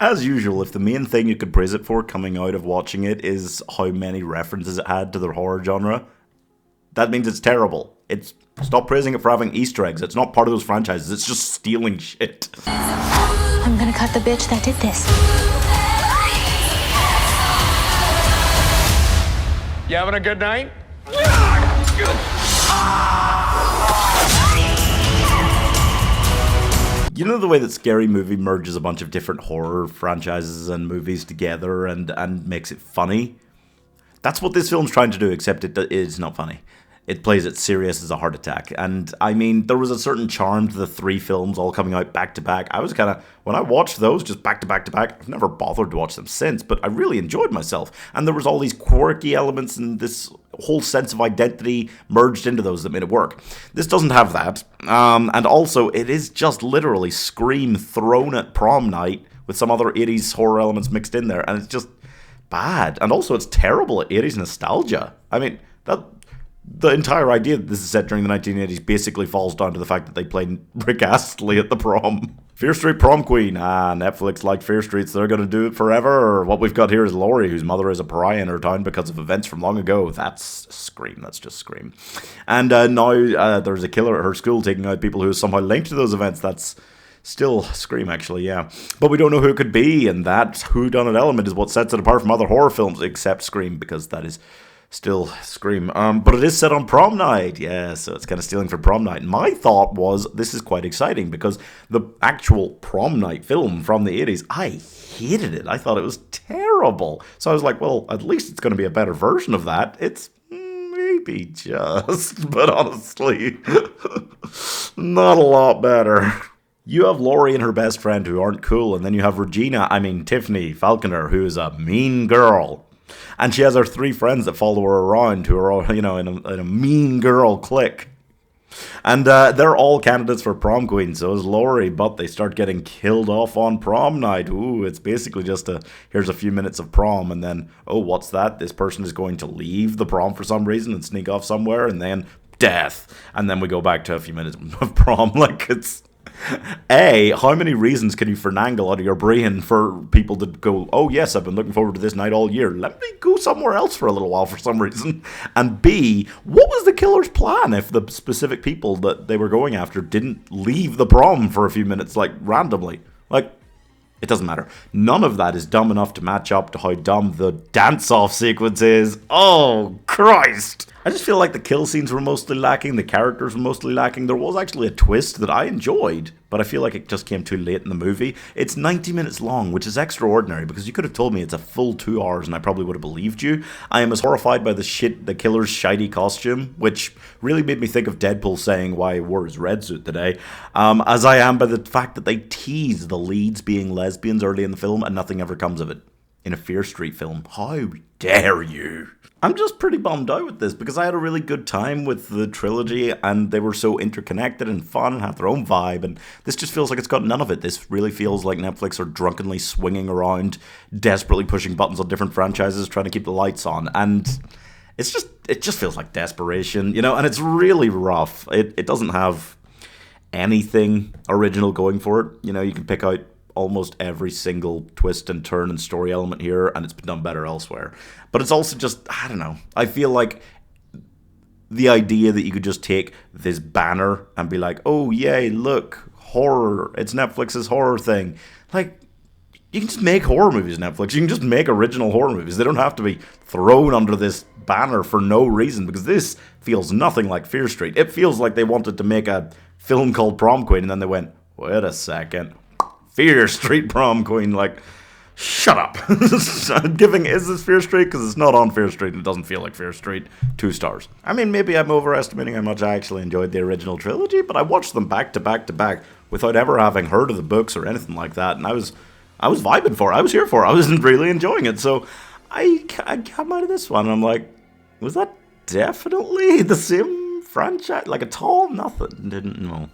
As usual, if the main thing you could praise it for coming out of watching it is how many references it had to the horror genre, that means it's terrible. Stop praising it for having Easter eggs. It's not part of those franchises. It's just stealing shit. I'm gonna cut the bitch that did this. You having a good night? You know the way that Scary Movie merges a bunch of different horror franchises and movies together and makes it funny? That's what this film's trying to do, except it is not funny. It plays it serious as a heart attack. And, I mean, there was a certain charm to the 3 films all coming out back to back. I was kind of, when I watched those just back to back to back, I've never bothered to watch them since, but I really enjoyed myself. And there was all these quirky elements and this whole sense of identity merged into those that made it work. This doesn't have that. And also, it is just literally Scream thrown at prom night with some other 80s horror elements mixed in there. And it's just bad. And also, it's terrible at 80s nostalgia. I mean, the entire idea that this is set during the 1980s basically falls down to the fact that they played Rick Astley at the prom. Fear Street Prom Queen. Netflix liked Fear Street, so they're going to do it forever. Or what we've got here is Laurie, whose mother is a pariah in her town because of events from long ago. That's Scream. That's just Scream. And now there's a killer at her school taking out people who are somehow linked to those events. That's still Scream, actually, yeah. But we don't know who it could be, and that whodunit element is what sets it apart from other horror films, except Scream, because that is still Scream. But it is set on prom night. Yeah, so it's kind of stealing from prom night. My thought was, this is quite exciting because the actual prom night film from the 80s, I hated it. I thought it was terrible. So I was like, well, at least it's going to be a better version of that. It's maybe just, but honestly, not a lot better. You have Laurie and her best friend who aren't cool, and then you have Tiffany Falconer, who is a mean girl. And she has her 3 friends that follow her around who are all, in a mean girl clique. And they're all candidates for prom queen, so is Laurie, but they start getting killed off on prom night. Ooh, it's basically just here's a few minutes of prom, and then, oh, what's that? This person is going to leave the prom for some reason and sneak off somewhere, and then death. And then we go back to a few minutes of prom. Like, it's... how many reasons can you finagle out of your brain for people to go, oh yes, I've been looking forward to this night all year, let me go somewhere else for a little while for some reason? And B, what was the killer's plan if the specific people that they were going after didn't leave the prom for a few minutes, like, randomly? Like, it doesn't matter. None of that is dumb enough to match up to how dumb the dance-off sequence is. Oh, Christ! I just feel like the kill scenes were mostly lacking, the characters were mostly lacking. There was actually a twist that I enjoyed, but I feel like it just came too late in the movie. It's 90 minutes long, which is extraordinary, because you could have told me it's a full 2 hours and I probably would have believed you. I am as horrified by the killer's shiny costume, which really made me think of Deadpool saying why he wore his red suit today, as I am by the fact that they tease the leads being lesbians early in the film and nothing ever comes of it. In a Fear Street film. How dare you? I'm just pretty bummed out with this because I had a really good time with the trilogy and they were so interconnected and fun and have their own vibe, and this just feels like it's got none of it. This really feels like Netflix are drunkenly swinging around, desperately pushing buttons on different franchises, trying to keep the lights on, and it just feels like desperation, and it's really rough. It doesn't have anything original going for it. You can pick out almost every single twist and turn and story element here, and it's been done better elsewhere. But it's also just, I don't know, I feel like the idea that you could just take this banner and be like, oh yay, look, horror, it's Netflix's horror thing. Like, you can just make horror movies, Netflix. You can just make original horror movies. They don't have to be thrown under this banner for no reason, because this feels nothing like Fear Street. It feels like they wanted to make a film called Prom Queen, and then they went, wait a second, Fear Street Prom Queen, like, shut up. Is this Fear Street? Because it's not on Fear Street and it doesn't feel like Fear Street. 2 stars. I mean, maybe I'm overestimating how much I actually enjoyed the original trilogy, but I watched them back to back to back without ever having heard of the books or anything like that, and I was vibing for it. I was here for it. I was really enjoying it. So I come out of this one and I'm like, was that definitely the same franchise? Like, at all? Nothing. Didn't know.